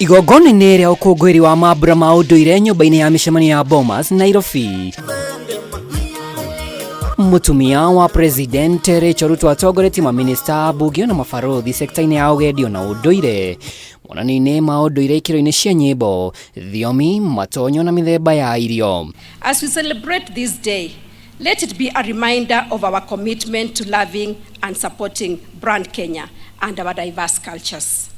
Igongona-inĩ rĩa ũkũngũĩri wa mambura ma ũndũire nyũmba-inĩ ya mĩcemanio ya BOMAS Nairobi, mutumia wa president Rachel Ruto atongoretie maminista, mbunge na mabarothi sekta-inĩ ya ũgendi na ũndũire monanio-inĩ ma ũndũire ikĩro-inĩ cia nyĩmbo, thiomi, matonyo na mĩthemba ya irio. As we celebrate this day, let it be a reminder of our commitment to loving and supporting brand Kenya and our diverse cultures.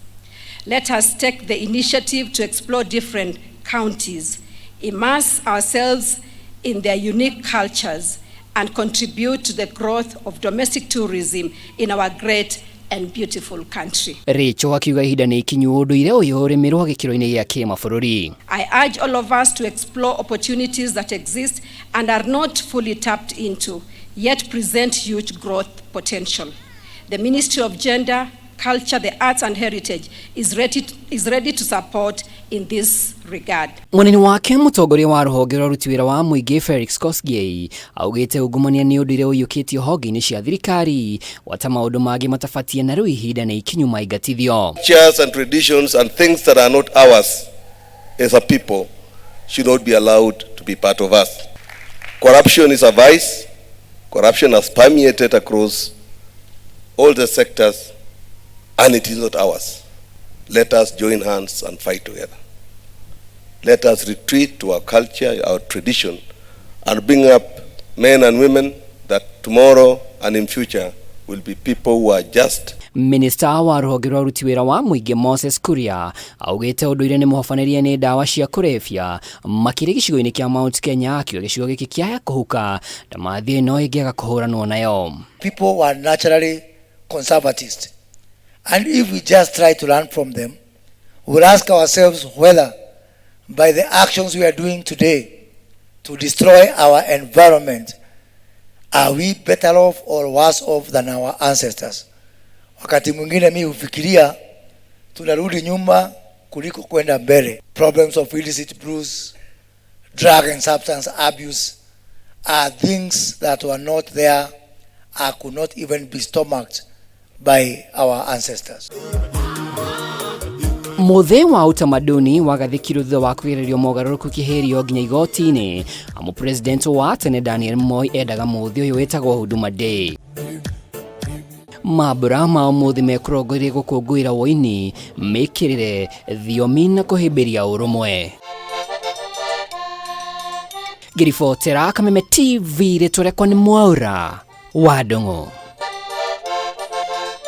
Let us take the initiative to explore different counties, immerse ourselves in their unique cultures, and contribute to the growth of domestic tourism in our great and beautiful country. Rachel akiuga ihinda nĩ ikinyu ũndũire ũyũ ũrĩmĩrwo gĩkĩro-inĩ gĩa kĩmabũrũri. I urge all of us to explore opportunities that exist and are not fully tapped into, yet present huge growth potential. The Ministry of Gender, Culture, the Arts and Heritage is ready to support in this regard. Mwanini wake mũtongoria wa rũhonge rwa aruti wĩra wa mũingĩ Felix Kosgei augĩte ungumania nĩ ũndũire ũiyũkĩtio honge-inĩ cia thirikari wata maũndũ mangĩ matabatie na rĩu ihinda nĩ ikinyu maingatithio. Cultures and traditions and things that are not ours as a people should not be allowed to be part of us. Corruption is a vice. Corruption has permeated across all the sectors, and it is not ours. Let us join hands and fight together. Let us retreat to our culture, our tradition, and bring up men and women that tomorrow and in future will be people who are just. Minister wa rũhonge rwa aruti wĩra wa mũingĩ Moses Kuria augĩte ũndũire nĩ mũhobanĩria nĩ ndawa cia kũrebia makĩria gĩcigo-inĩ kĩa Mount Kenya, akiuga gĩcigo gĩkĩ kĩaya kũhuka ndamathie no ĩngĩaga kũhũranwo nayo. People were naturally conservatist, and if we just try to learn from them, we'll ask ourselves whether by the actions we are doing today to destroy our environment, are we better off or worse off than our ancestors? Wakati mwingine mimi hufikiria tunarudi nyuma kuliko kwenda mbele. Problems of illicit brews, drug and substance abuse are things that were not there or could not even be stomached by our ancestors. Mũthĩ wa utamaduni wagathĩkirwo thutha wa kwĩrĩrio mogarũrũku kĩherio nginya igoti-inĩ, amu president wa tene Daniel Moi endaga mũthĩ ũyũ wĩtagwo Huduma Day. Mambura ma ũmũthĩ mekũrongoreirie gũkũngũĩra woini, mĩkĩrĩre, thiomi na kũhĩmbĩria ũrũmwe. Ngĩribotera Kameme TV rĩtwa rĩakwa nĩ Mwaura wa Ndũng'ũ.